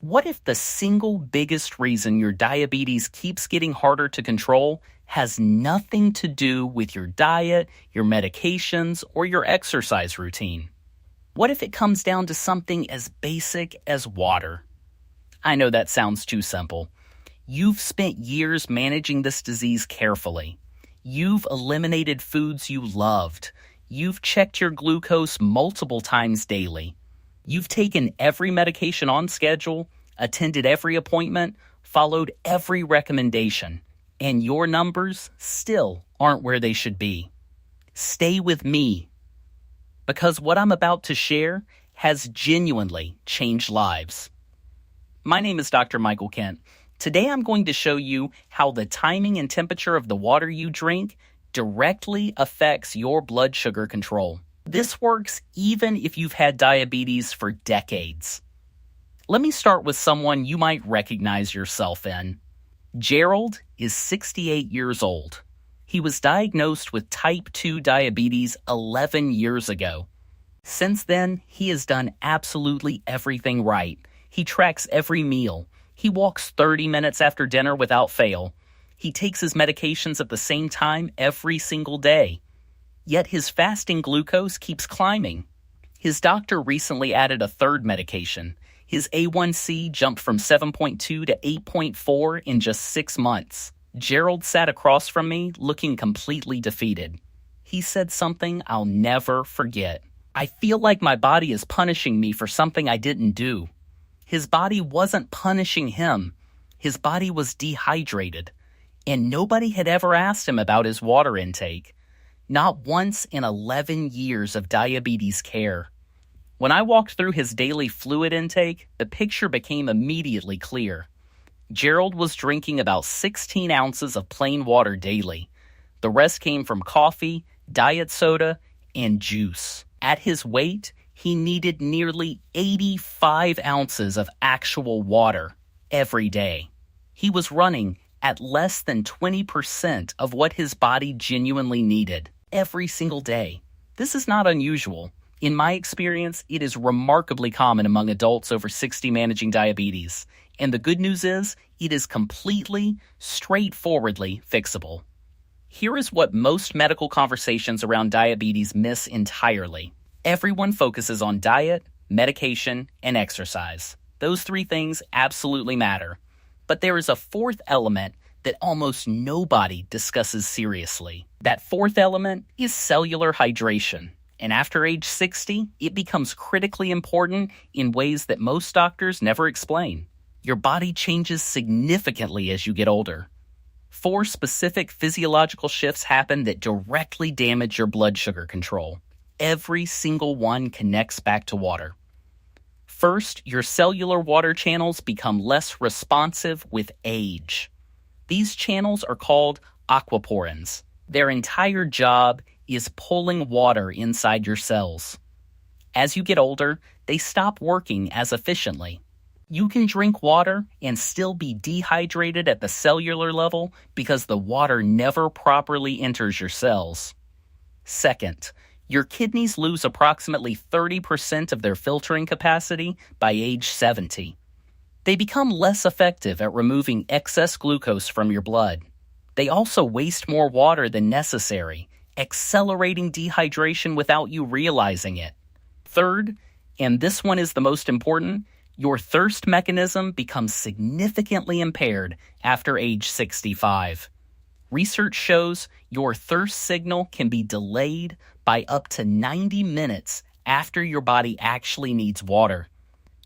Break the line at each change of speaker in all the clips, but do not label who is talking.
What if the single biggest reason your diabetes keeps getting harder to control has nothing to do with your diet, your medications, or your exercise routine? What if it comes down to something as basic as water? I know that sounds too simple. You've spent years managing this disease carefully. You've eliminated foods you loved. You've checked your glucose multiple times daily. You've taken every medication on schedule, attended every appointment, followed every recommendation, and your numbers still aren't where they should be. Stay with me, because what I'm about to share has genuinely changed lives. My name is Dr. Michael Kent. Today I'm going to show you how the timing and temperature of the water you drink directly affects your blood sugar control. This works even if you've had diabetes for decades. Let me start with someone you might recognize yourself in. Gerald is 68 years old. He was diagnosed with type 2 diabetes 11 years ago. Since then, he has done absolutely everything right. He tracks every meal. He walks 30 minutes after dinner without fail. He takes his medications at the same time every single day. Yet his fasting glucose keeps climbing. His doctor recently added a third medication. His A1C jumped from 7.2 to 8.4 in just 6 months. Gerald sat across from me looking completely defeated. He said something I'll never forget. "I feel like my body is punishing me for something I didn't do." His body wasn't punishing him. His body was dehydrated. And nobody had ever asked him about his water intake. Not once in 11 years of diabetes care. When I walked through his daily fluid intake, the picture became immediately clear. Gerald was drinking about 16 ounces of plain water daily. The rest came from coffee, diet soda, and juice. At his weight, he needed nearly 85 ounces of actual water every day. He was running at less than 20% of what his body genuinely needed every single day. This is not unusual. In my experience, it is remarkably common among adults over 60 managing diabetes. And the good news is, it is completely, straightforwardly fixable. Here is what most medical conversations around diabetes miss entirely. Everyone focuses on diet, medication, and exercise. Those three things absolutely matter. But there is a fourth element that almost nobody discusses seriously. That fourth element is cellular hydration. And after age 60, it becomes critically important in ways that most doctors never explain. Your body changes significantly as you get older. 4 specific physiological shifts happen that directly damage your blood sugar control. Every single one connects back to water. First, your cellular water channels become less responsive with age. These channels are called aquaporins. Their entire job is pulling water inside your cells. As you get older, they stop working as efficiently. You can drink water and still be dehydrated at the cellular level because the water never properly enters your cells. Second, your kidneys lose approximately 30% of their filtering capacity by age 70. They become less effective at removing excess glucose from your blood. They also waste more water than necessary, accelerating dehydration without you realizing it. Third, and this one is the most important, your thirst mechanism becomes significantly impaired after age 65. Research shows your thirst signal can be delayed by up to 90 minutes after your body actually needs water.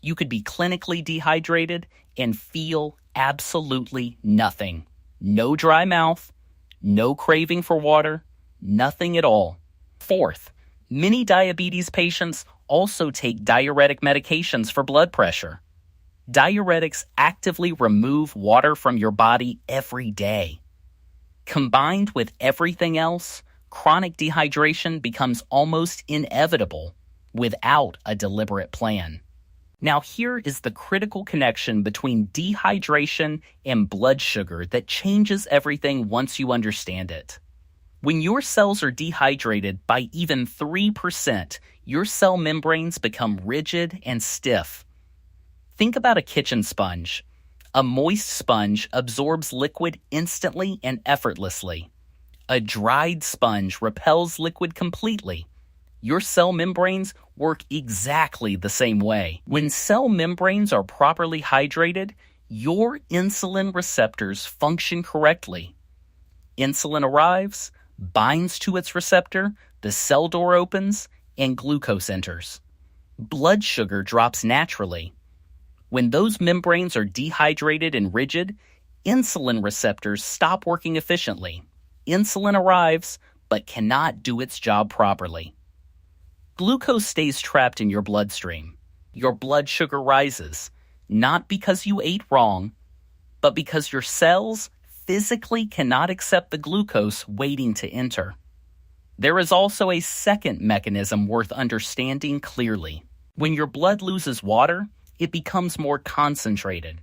You could be clinically dehydrated and feel absolutely nothing. No dry mouth, no craving for water, nothing at all. Fourth, many diabetes patients also take diuretic medications for blood pressure. Diuretics actively remove water from your body every day. Combined with everything else, chronic dehydration becomes almost inevitable without a deliberate plan. Now here is the critical connection between dehydration and blood sugar that changes everything once you understand it. When your cells are dehydrated by even 3%, your cell membranes become rigid and stiff. Think about a kitchen sponge. A moist sponge absorbs liquid instantly and effortlessly. A dried sponge repels liquid completely. Your cell membranes work exactly the same way. When cell membranes are properly hydrated, your insulin receptors function correctly. Insulin arrives, binds to its receptor, the cell door opens, and glucose enters. Blood sugar drops naturally. When those membranes are dehydrated and rigid, insulin receptors stop working efficiently. Insulin arrives, but cannot do its job properly. Glucose stays trapped in your bloodstream. Your blood sugar rises, not because you ate wrong, but because your cells physically cannot accept the glucose waiting to enter. There is also a second mechanism worth understanding clearly. When your blood loses water, it becomes more concentrated.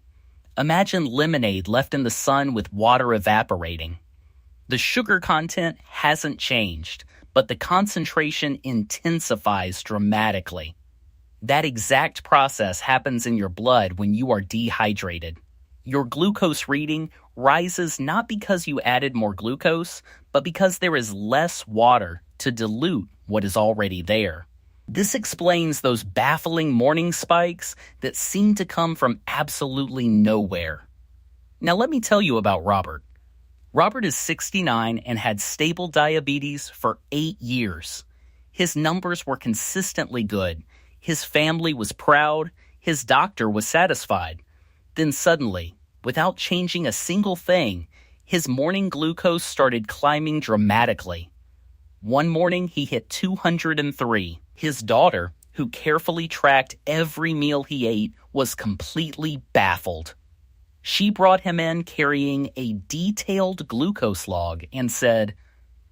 Imagine lemonade left in the sun with water evaporating. The sugar content hasn't changed, but the concentration intensifies dramatically. That exact process happens in your blood when you are dehydrated. Your glucose reading rises not because you added more glucose, but because there is less water to dilute what is already there. This explains those baffling morning spikes that seem to come from absolutely nowhere. Now let me tell you about Robert. Robert is 69 and had stable diabetes for 8 years. His numbers were consistently good. His family was proud. His doctor was satisfied. Then suddenly, without changing a single thing, his morning glucose started climbing dramatically. One morning, he hit 203. His daughter, who carefully tracked every meal he ate, was completely baffled. She brought him in carrying a detailed glucose log and said,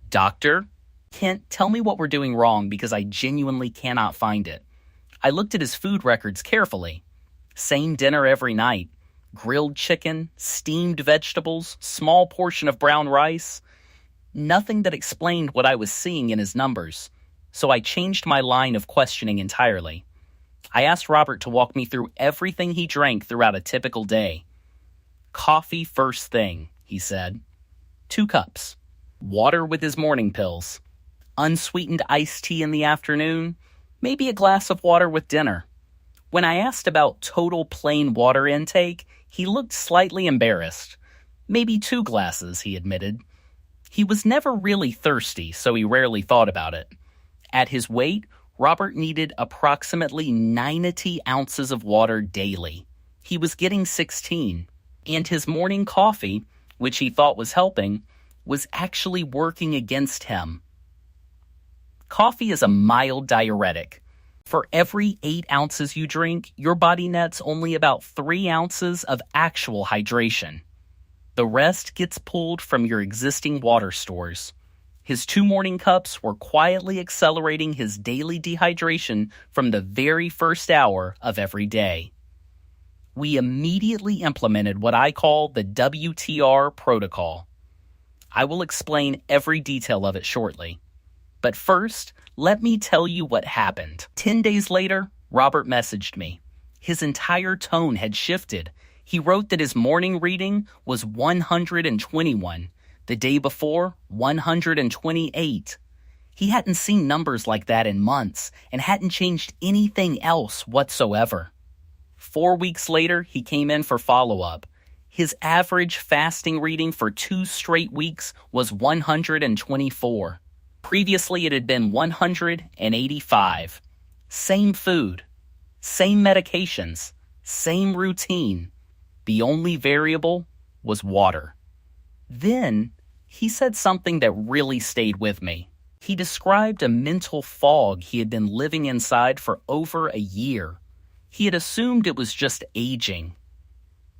"Doctor, Kent, tell me what we're doing wrong because I genuinely cannot find it." I looked at his food records carefully. Same dinner every night. Grilled chicken, steamed vegetables, small portion of brown rice. Nothing that explained what I was seeing in his numbers. So I changed my line of questioning entirely. I asked Robert to walk me through everything he drank throughout a typical day. Coffee first thing, he said. 2 cups. Water with his morning pills. Unsweetened iced tea in the afternoon. Maybe a glass of water with dinner. When I asked about total plain water intake, he looked slightly embarrassed. Maybe 2 glasses, he admitted. He was never really thirsty, so he rarely thought about it. At his weight, Robert needed approximately 90 ounces of water daily. He was getting 16. And his morning coffee, which he thought was helping, was actually working against him. Coffee is a mild diuretic. For every 8 ounces you drink, your body nets only about 3 ounces of actual hydration. The rest gets pulled from your existing water stores. His 2 morning cups were quietly accelerating his daily dehydration from the very first hour of every day. We immediately implemented what I call the WTR protocol. I will explain every detail of it shortly. But first, let me tell you what happened. 10 days later, Robert messaged me. His entire tone had shifted. He wrote that his morning reading was 121. The day before, 128. He hadn't seen numbers like that in months and hadn't changed anything else whatsoever. 4 weeks later, he came in for follow-up. His average fasting reading for 2 straight weeks was 124. Previously, it had been 185. Same food, same medications, same routine. The only variable was water. Then, he said something that really stayed with me. He described a mental fog he had been living inside for over a year. He had assumed it was just aging,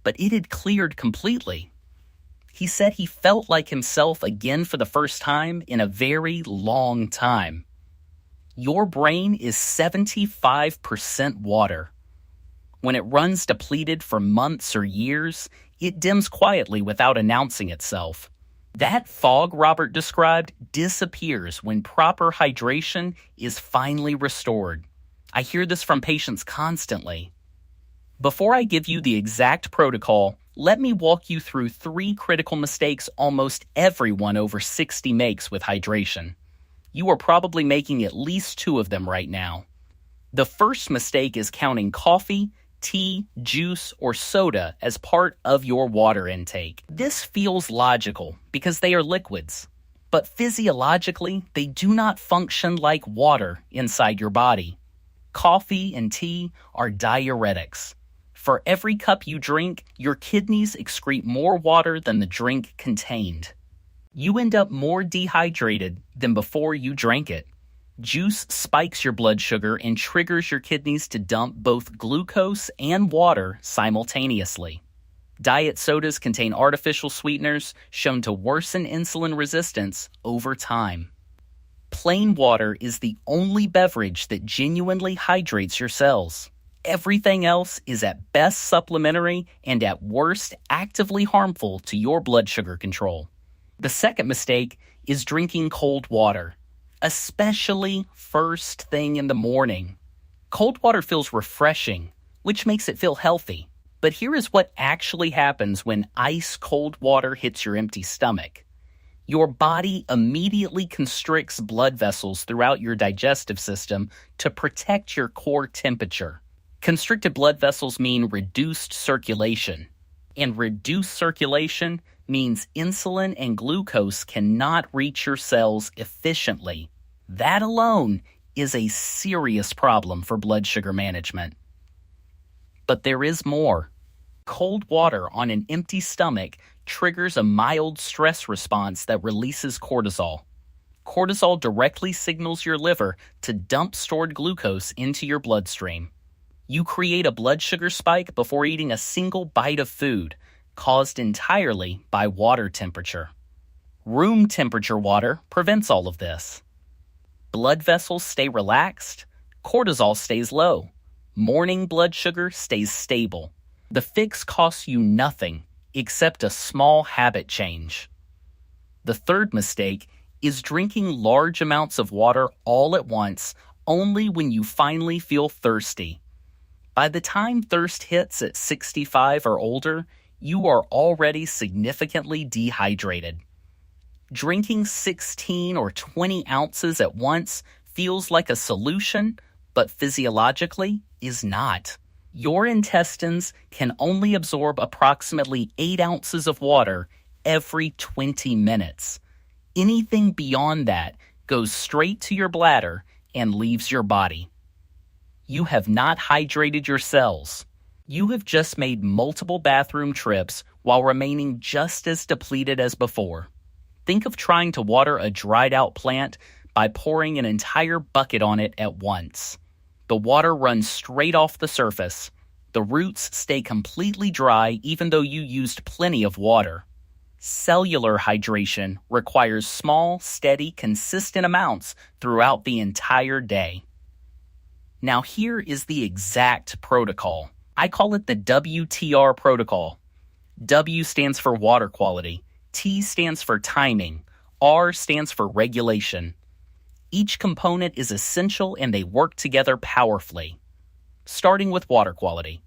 but it had cleared completely. He said he felt like himself again for the first time in a very long time. Your brain is 75% water. When it runs depleted for months or years, it dims quietly without announcing itself. That fog Robert described disappears when proper hydration is finally restored. I hear this from patients constantly. Before I give you the exact protocol, let me walk you through 3 critical mistakes almost everyone over 60 makes with hydration. You are probably making at least 2 of them right now. The first mistake is counting coffee, tea, juice, or soda as part of your water intake. This feels logical because they are liquids, but physiologically, they do not function like water inside your body. Coffee and tea are diuretics. For every cup you drink, your kidneys excrete more water than the drink contained. You end up more dehydrated than before you drank it. Juice spikes your blood sugar and triggers your kidneys to dump both glucose and water simultaneously. Diet sodas contain artificial sweeteners shown to worsen insulin resistance over time. Plain water is the only beverage that genuinely hydrates your cells. Everything else is at best supplementary and at worst actively harmful to your blood sugar control. The second mistake is drinking cold water, especially first thing in the morning. Cold water feels refreshing, which makes it feel healthy. But here is what actually happens when ice cold water hits your empty stomach. Your body immediately constricts blood vessels throughout your digestive system to protect your core temperature. Constricted blood vessels mean reduced circulation, and reduced circulation means insulin and glucose cannot reach your cells efficiently. That alone is a serious problem for blood sugar management. But there is more. Cold water on an empty stomach triggers a mild stress response that releases cortisol. Cortisol directly signals your liver to dump stored glucose into your bloodstream. You create a blood sugar spike before eating a single bite of food, caused entirely by water temperature. Room temperature water prevents all of this. Blood vessels stay relaxed, cortisol stays low, morning blood sugar stays stable. The fix costs you nothing except a small habit change. The third mistake is drinking large amounts of water all at once only when you finally feel thirsty. By the time thirst hits at 65 or older, you are already significantly dehydrated. Drinking 16 or 20 ounces at once feels like a solution, but physiologically is not. Your intestines can only absorb approximately 8 ounces of water every 20 minutes. Anything beyond that goes straight to your bladder and leaves your body. You have not hydrated your cells. You have just made multiple bathroom trips while remaining just as depleted as before. Think of trying to water a dried out plant by pouring an entire bucket on it at once. The water runs straight off the surface. The roots stay completely dry even though you used plenty of water. Cellular hydration requires small, steady, consistent amounts throughout the entire day. Now here is the exact protocol. I call it the WTR protocol. W stands for water quality, T stands for timing, R stands for regulation. Each component is essential and they work together powerfully. Starting with water quality.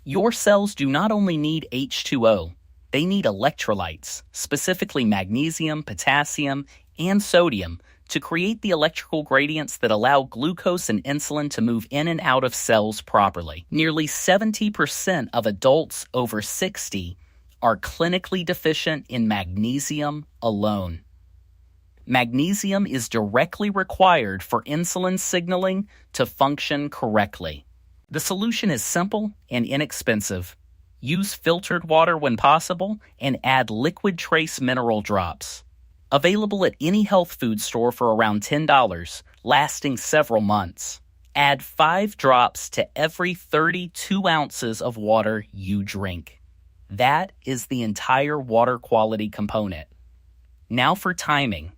Your cells do not only need H2O, they need electrolytes, specifically magnesium, potassium, and sodium, to create the electrical gradients that allow glucose and insulin to move in and out of cells properly. Nearly 70% of adults over 60 are clinically deficient in magnesium alone. Magnesium is directly required for insulin signaling to function correctly. The solution is simple and inexpensive. Use filtered water when possible and add liquid trace mineral drops. Available at any health food store for around $10, lasting several months. Add 5 drops to every 32 ounces of water you drink. That is the entire water quality component. Now for timing.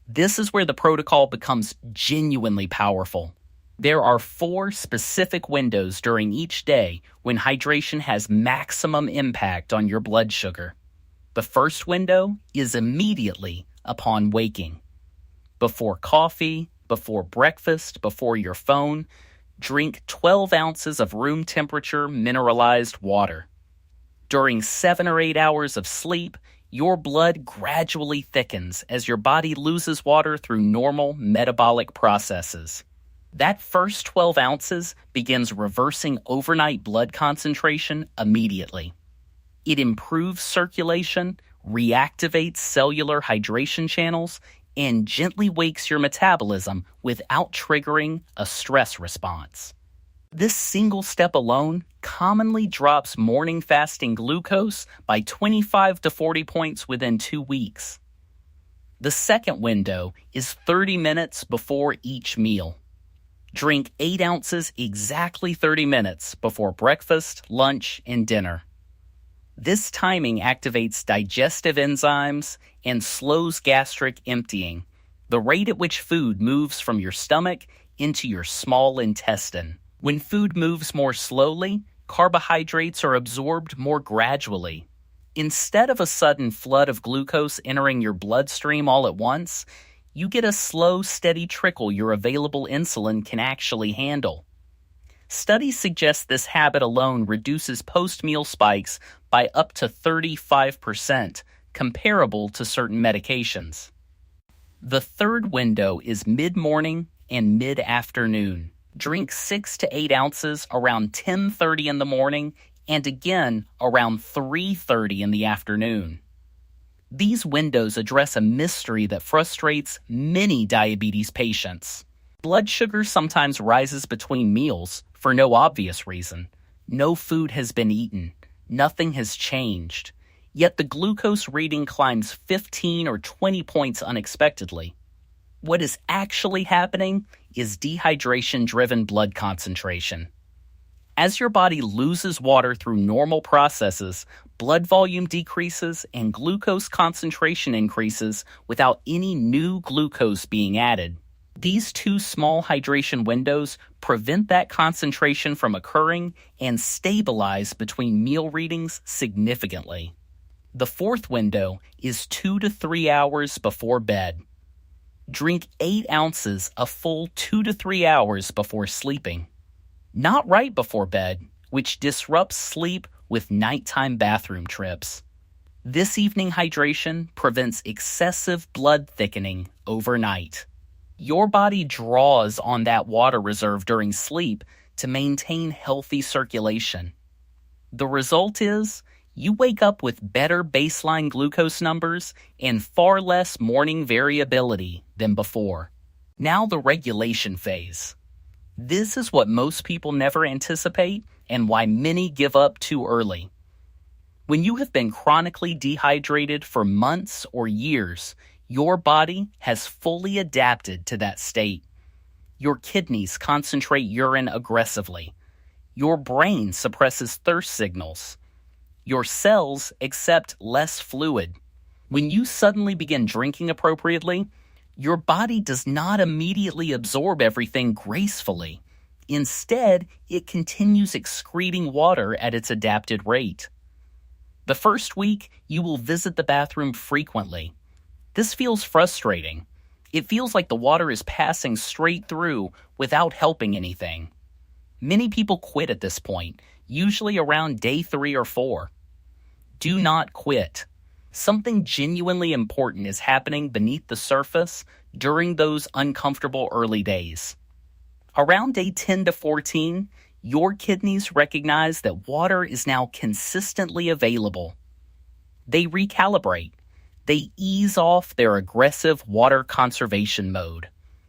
This is where the protocol becomes genuinely powerful. There are 4 specific windows during each day when hydration has maximum impact on your blood sugar. The first window is immediately upon waking. Before coffee, before breakfast, before your phone, Drink 12 ounces of room temperature mineralized water. During 7 or 8 hours of sleep, your blood gradually thickens as your body loses water through normal metabolic processes. That first 12 ounces begins reversing overnight blood concentration immediately. It improves circulation, reactivates cellular hydration channels, and gently wakes your metabolism without triggering a stress response. This single step alone commonly drops morning fasting glucose by 25 to 40 points within 2 weeks. The second window is 30 minutes before each meal. Drink 8 ounces exactly 30 minutes before breakfast, lunch, and dinner. This timing activates digestive enzymes and slows gastric emptying, the rate at which food moves from your stomach into your small intestine. When food moves more slowly, carbohydrates are absorbed more gradually. Instead of a sudden flood of glucose entering your bloodstream all at once, you get a slow, steady trickle your available insulin can actually handle. Studies suggest this habit alone reduces post-meal spikes by up to 35%, comparable to certain medications. The third window is mid-morning and mid-afternoon. Drink 6 to 8 ounces around 10:30 in the morning and again around 3:30 in the afternoon. These windows address a mystery that frustrates many diabetes patients. Blood sugar sometimes rises between meals for no obvious reason. No food has been eaten. Nothing has changed. Yet the glucose reading climbs 15 or 20 points unexpectedly. What is actually happening is dehydration-driven blood concentration. As your body loses water through normal processes, blood volume decreases and glucose concentration increases without any new glucose being added. These two small hydration windows prevent that concentration from occurring and stabilize between meal readings significantly. The fourth window is 2 to 3 hours before bed. Drink 8 ounces a full 2 to 3 hours before sleeping. Not right before bed, which disrupts sleep with nighttime bathroom trips. This evening hydration prevents excessive blood thickening overnight. Your body draws on that water reserve during sleep to maintain healthy circulation. The result is you wake up with better baseline glucose numbers and far less morning variability than before. Now the regulation phase. This is what most people never anticipate and why many give up too early. When you have been chronically dehydrated for months or years, your body has fully adapted to that state. Your kidneys concentrate urine aggressively. Your brain suppresses thirst signals. Your cells accept less fluid. When you suddenly begin drinking appropriately, your body does not immediately absorb everything gracefully. Instead, it continues excreting water at its adapted rate. The first week, you will visit the bathroom frequently. This feels frustrating. It feels like the water is passing straight through without helping anything. Many people quit at this point, usually around day 3 or 4. Do not quit. Something genuinely important is happening beneath the surface during those uncomfortable early days. Around day 10 to 14, your kidneys recognize that water is now consistently available. They recalibrate. They ease off their aggressive water conservation mode.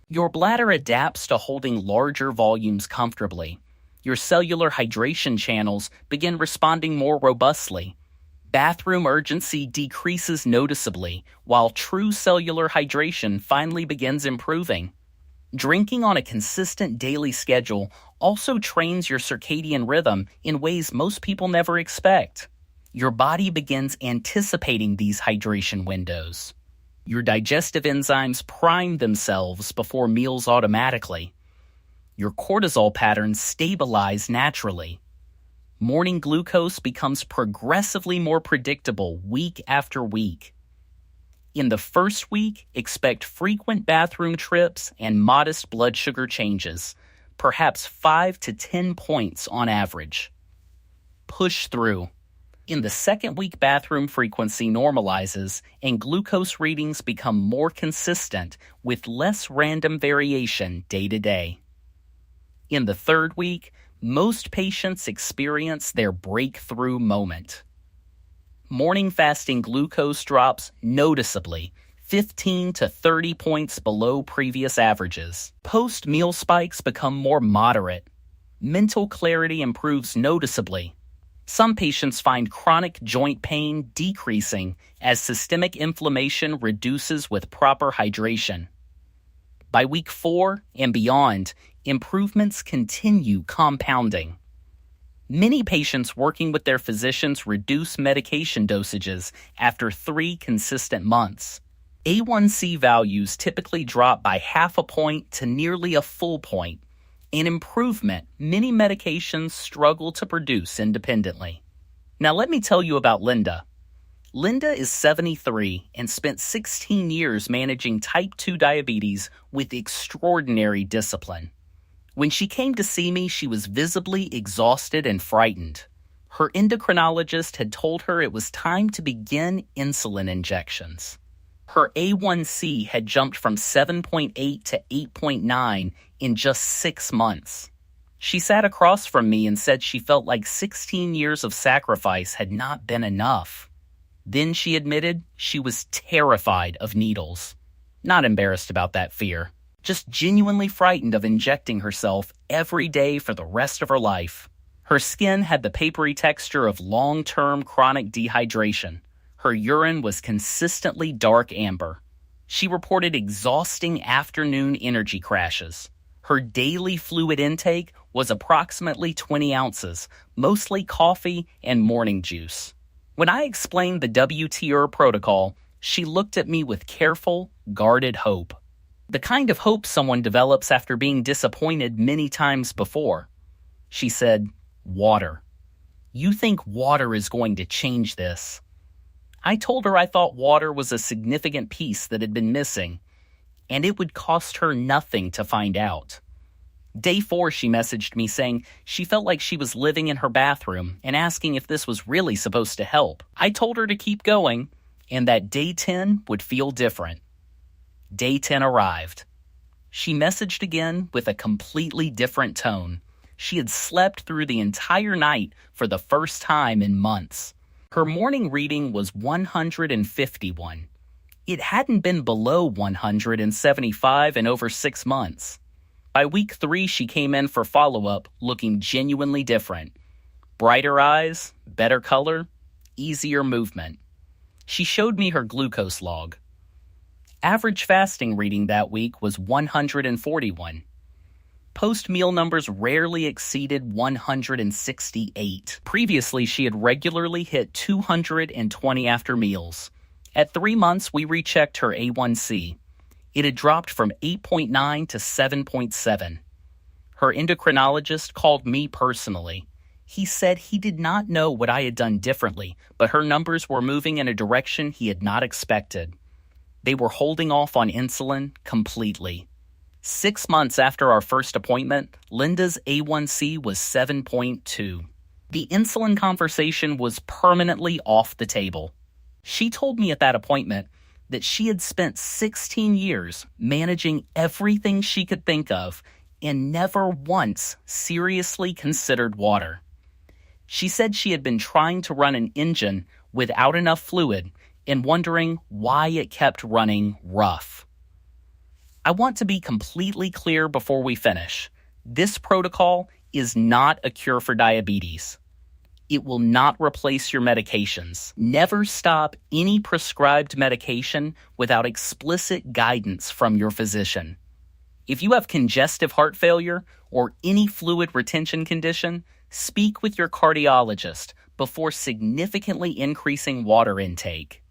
Your bladder adapts to holding larger volumes comfortably. Your cellular hydration channels begin responding more robustly. Bathroom urgency decreases noticeably, while true cellular hydration finally begins improving. Drinking on a consistent daily schedule also trains your circadian rhythm in ways most people never expect. Your body begins anticipating these hydration windows. Your digestive enzymes prime themselves before meals automatically. Your cortisol patterns stabilize naturally. Morning glucose becomes progressively more predictable week after week. In the first week, expect frequent bathroom trips and modest blood sugar changes. perhaps 5 to 10 points on average. Push through. In the second week, bathroom frequency normalizes and glucose readings become more consistent with less random variation day to day. In the third week, most patients experience their breakthrough moment. Morning fasting glucose drops noticeably, 15 to 30 points below previous averages. Post-meal spikes become more moderate. Mental clarity improves noticeably. Some patients find chronic joint pain decreasing as systemic inflammation reduces with proper hydration. By week 4 and beyond, improvements continue compounding. Many patients working with their physicians reduce medication dosages after 3 consistent months. A1C values typically drop by half a point to nearly a full point, an improvement many medications struggle to produce independently. Now let me tell you about Linda. Linda is 73 and spent 16 years managing type 2 diabetes with extraordinary discipline. When she came to see me, she was visibly exhausted and frightened. Her endocrinologist had told her it was time to begin insulin injections. Her A1C had jumped from 7.8 to 8.9 in just 6 months. She sat across from me and said she felt like 16 years of sacrifice had not been enough. Then she admitted she was terrified of needles. Not embarrassed about that fear, just genuinely frightened of injecting herself every day for the rest of her life. Her skin had the papery texture of long-term chronic dehydration. Her urine was consistently dark amber. She reported exhausting afternoon energy crashes. Her daily fluid intake was approximately 20 ounces, mostly coffee and morning juice. When I explained the WTR protocol, she looked at me with careful, guarded hope. The kind of hope someone develops after being disappointed many times before. She said, "Water. You think water is going to change this?" I told her I thought water was a significant piece that had been missing, and it would cost her nothing to find out. Day 4, she messaged me saying she felt like she was living in her bathroom and asking if this was really supposed to help. I told her to keep going and that day 10 would feel different. Day 10 arrived. She messaged again with a completely different tone. She had slept through the entire night for the first time in months. Her morning reading was 151. It hadn't been below 175 in over 6 months. By week 3, she came in for follow-up looking genuinely different. Brighter eyes, better color, easier movement. She showed me her glucose log. Average fasting reading that week was 141. Post-meal numbers rarely exceeded 168. Previously, she had regularly hit 220 after meals. At 3 months, we rechecked her A1C. It had dropped from 8.9 to 7.7. Her endocrinologist called me personally. He said he did not know what I had done differently, but her numbers were moving in a direction he had not expected. They were holding off on insulin completely. 6 months after our first appointment, Linda's A1C was 7.2. The insulin conversation was permanently off the table. She told me at that appointment that she had spent 16 years managing everything she could think of and never once seriously considered water. She said she had been trying to run an engine without enough fluid and wondering why it kept running rough. I want to be completely clear before we finish. This protocol is not a cure for diabetes. It will not replace your medications. Never stop any prescribed medication without explicit guidance from your physician. If you have congestive heart failure or any fluid retention condition, speak with your cardiologist before significantly increasing water intake.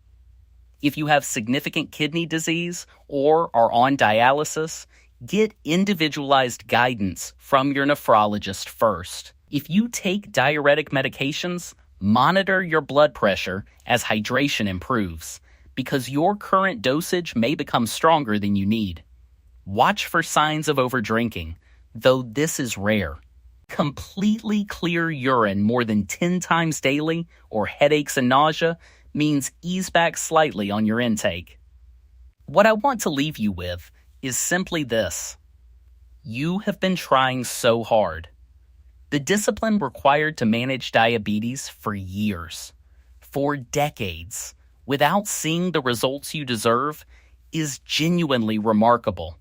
If you have significant kidney disease or are on dialysis, get individualized guidance from your nephrologist first. If you take diuretic medications, monitor your blood pressure as hydration improves, because your current dosage may become stronger than you need. Watch for signs of overdrinking. though this is rare. Completely clear urine more than 10 times daily or headaches and nausea means ease back slightly on your intake. What I want to leave you with is simply this. You have been trying so hard. The discipline required to manage diabetes for years, for decades, without seeing the results you deserve is genuinely remarkable.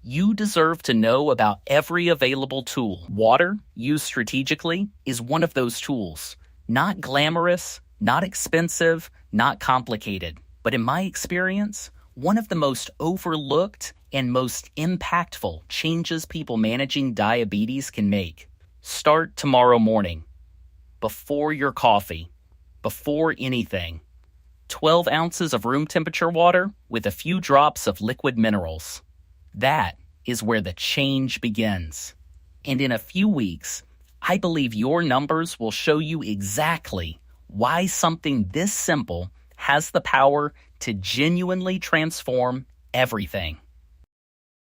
You deserve to know about every available tool. Water, used strategically, is one of those tools. Not glamorous, not expensive, not complicated, but in my experience, one of the most overlooked and most impactful changes people managing diabetes can make. Start tomorrow morning. Before your coffee. Before anything. 12 ounces of room temperature water with a few drops of liquid minerals. That is where the change begins. And in a few weeks, I believe your numbers will show you exactly why something this simple has the power to genuinely transform everything.